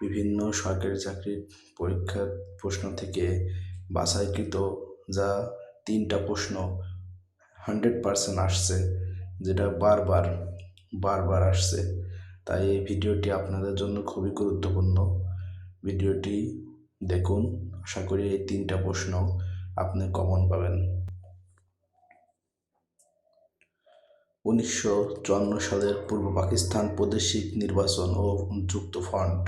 বিভিন্ন সরকারি চাকরির পরীক্ষার প্রশ্ন থেকে বাছাইকৃত যা 3টা প্রশ্ন 100% আসছে, যেটা বারবার আসছে। তাই এই ভিডিওটি আপনাদের জন্য খুবই গুরুত্বপূর্ণ। ভিডিওটি দেখুন, আশা করি এই 3টা প্রশ্ন আপনি কমন পাবেন। 1954 সালের পূর্ব পাকিস্তান প্রাদেশিক নির্বাচন ও যুক্তফ্রন্ট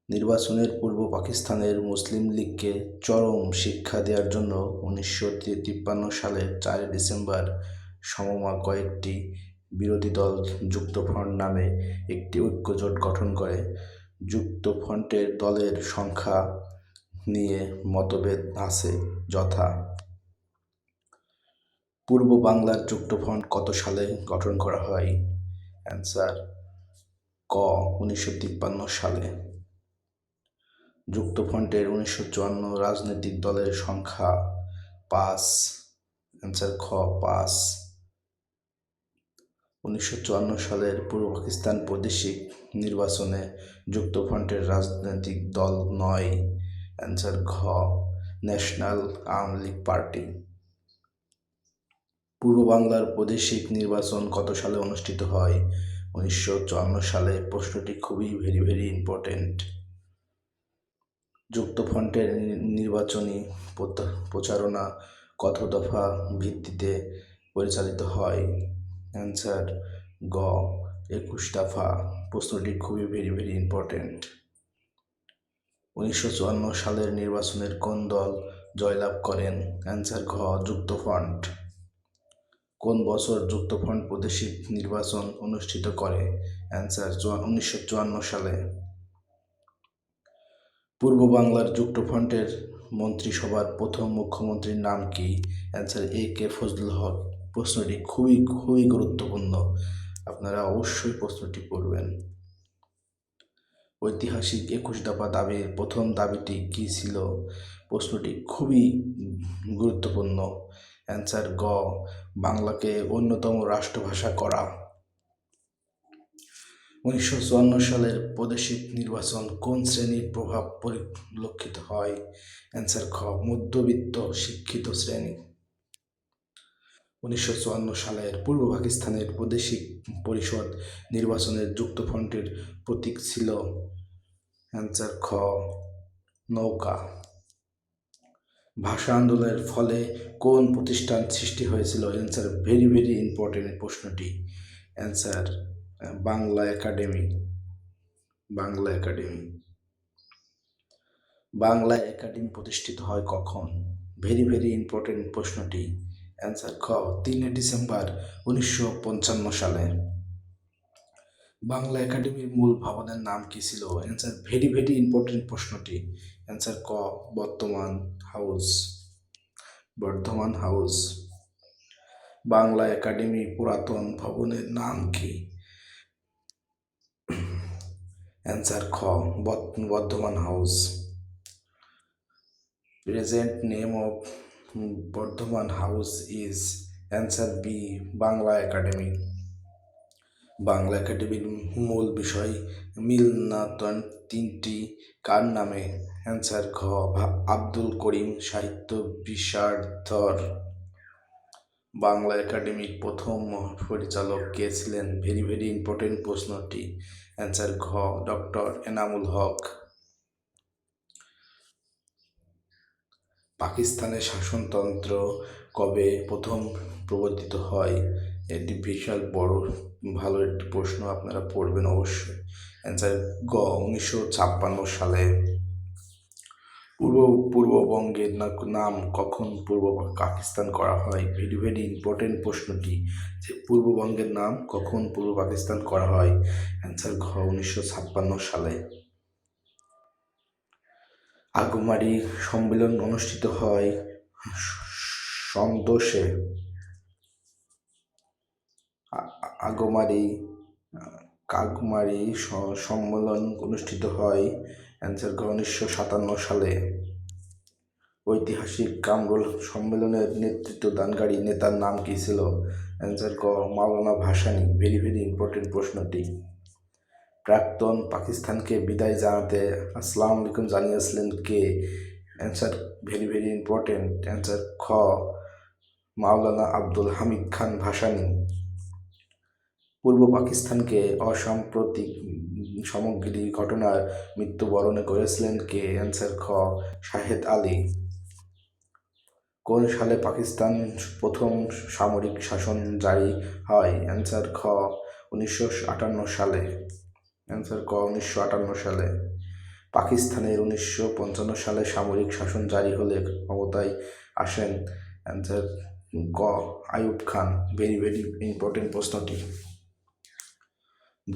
নির্বাচনের পূর্ব পাকিস্তানের মুসলিম লীগকে চরম শিক্ষা দেওয়ার জন্য 1953 সালের 4 ডিসেম্বর সমমনা কয়েকটি বিরোধী দল যুক্তফ্রন্ট নামে একটি ঐক্যজোট গঠন করে। যুক্তফ্রন্টের দলের সংখ্যা নিয়ে মতভেদ আছে, যথা: পূর্ব বাংলার যুক্তফ্রন্ট কত সালে গঠন করা হয়? অ্যান্সার ক, 1953 সালে। যুক্তফ্রন্টের 1954 রাজনৈতিক দলের সংখ্যা 5। অ্যান্সার খ, 5। 1954 সালের পূর্ব পাকিস্তান প্রাদেশিক নির্বাচনে যুক্তফ্রন্টের রাজনৈতিক দল 9। অ্যান্সার ঘ, ন্যাশনাল আওয়ামী লীগ পার্টি। পূর্ব বাংলার প্রাদেশিক নির্বাচন কত সালে অনুষ্ঠিত হয়? 1954 সালে। প্রশ্নটি খুবই ভেরি ইম্পর্টেন্ট। যুক্তফ্রন্টের নির্বাচনী প্রচারণা কত দফা ভিত্তিতে পরিচালিত হয়? অ্যান্সার গ, 21 দফা। প্রশ্নটি খুবই ভেরি ইম্পর্টেন্ট। 1954 সালের নির্বাচনের কোন দল জয়লাভ করেন? অ্যান্সার ঘ, যুক্তফ্রন্ট। কোন বছর যুক্তফ্রন্ট প্রাদেশিক নির্বাচন অনুষ্ঠিত করে? অ্যান্সার 1954 সালে। পূর্ব বাংলার যুক্তফ্রন্টের মন্ত্রিসভার প্রথম মুখ্যমন্ত্রীর নাম কি? অ্যান্সার এ কে ফজলুল হক। প্রশ্নটি খুবই গুরুত্বপূর্ণ, আপনারা অবশ্যই প্রশ্নটি পড়বেন। ঐতিহাসিক 21 দফা দাবির প্রথম দাবিটি কি ছিল? প্রশ্নটি খুবই গুরুত্বপূর্ণ। অ্যান্সার গ, বাংলাকে অন্যতম রাষ্ট্রভাষা করা। 1954 সালের প্রাদেশিক নির্বাচন কোন শ্রেণীর প্রভাব পরিলক্ষিত হয়? অ্যান্সার খ, মধ্যবিত্ত শিক্ষিত শ্রেণী। 1954 সালের পূর্ব পাকিস্তানের প্রাদেশিক পরিষদ নির্বাচনের যুক্তফ্রন্টের প্রতীক ছিল? অ্যান্সার খ, নৌকা। ভাষা আন্দোলনের ফলে কোন প্রতিষ্ঠান সৃষ্টি হয়েছিল? অ্যান্সার ভেরি ইম্পর্টেন্ট প্রশ্নটি। Answer Bangla academy. Bangla academy প্রতিষ্ঠিত হয় কখন? ভেরি ইম্পর্টেন্ট প্রশ্নটি। অ্যান্সার খ, 3 ডিসেম্বর 1955 সালে। বাংলা একাডেমির মূল ভবনের নাম কি ছিল? অ্যান্সার ভেরি ইম্পর্টেন্ট প্রশ্নটি। অ্যান্সার ক, বর্ধমান হাউস। বাংলা একাডেমি পুরাতন ভবনের নাম কি? অ্যান্সার খ, Bardhaman house. Present name of Bardhaman house is? Answer B, Bangla academy. Bangla একাডেমির মূল বিষয় মিলনায়তন 3টি কার নামে? অ্যান্সার ঘ, আব্দুল করিম সাহিত্য বিষারধর। বাংলা একাডেমির প্রথম পরিচালক কে ছিলেন? ভেরি ইম্পর্টেন্ট প্রশ্নটি। অ্যান্সার ঘ, ডক্টর এনামুল হক। পাকিস্তানের শাসনতন্ত্র কবে প্রথম প্রবর্তিত হয়? এটি বিশাল ভালো একটি প্রশ্ন, আপনারা পড়বেন অবশ্যই। অ্যান্সার গ, 1956 সালে। পূর্ববঙ্গের নাম কখন পূর্ব পাকিস্তান করা হয়? ভেরি ইম্পর্টেন্ট প্রশ্নটি, যে পূর্ববঙ্গের নাম কখন পূর্ব পাকিস্তান করা হয়? অ্যান্সার ঘ, 1956 সালে। আগুমারি সম্মেলন অনুষ্ঠিত হয় সন্দোষে। কাগমারি সম্মেলন অনুষ্ঠিত হয়? অ্যান্সার ঘ, 1957 সালে। ঐতিহাসিক কামরুল সম্মেলনের নেতৃত্বদানকারী নেতার নাম কি ছিল? অ্যান্সার ক, মাওলানা ভাসানী। ভেরি ইম্পর্টেন্ট প্রশ্নটি। প্রাক্তন পাকিস্তানকে বিদায় জানাতে আসসালামু আলাইকুম জানিয়েছিলেন কে? Answer very very important. Answer খ, মাওলানা আব্দুল হামিদ খান ভাসানী। পূর্ব পাকিস্তানকে অসাম্প্রতিক সামগ্রী ঘটনায় মৃত্যুবরণ করেছিলেন কে? অ্যান্সার খ, শাহেদ আলী। কোন সালে পাকিস্তান প্রথম সামরিক শাসন জারি হয়? অ্যান্সার খ, 1958 সালে। অ্যান্সার ক, 1958 সালে। পাকিস্তানের 1955 সালে সামরিক শাসন জারি হলে ক্ষমতায় আসেন? অ্যান্সার ক, Ayub Khan. Very very important প্রশ্নটি।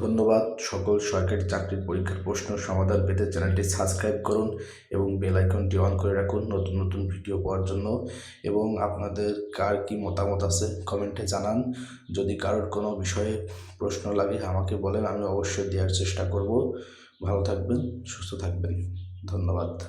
ধন্যবাদ। সকল সরকারি চাকরির পরীক্ষার প্রশ্ন সমাধান পেতে চ্যানেলটি সাবস্ক্রাইব করুন এবং বেল আইকনটি অন করে রাখুন নতুন নতুন ভিডিও পাওয়ার জন্য। এবং আপনাদের কার কি মতামত আছে কমেন্টে জানান। যদি কারোর কোনো বিষয়ে প্রশ্ন লাগে আমাকে বলেন, আমি অবশ্যই দেওয়ার চেষ্টা করব। ভালো থাকবেন, সুস্থ থাকবেন। ধন্যবাদ।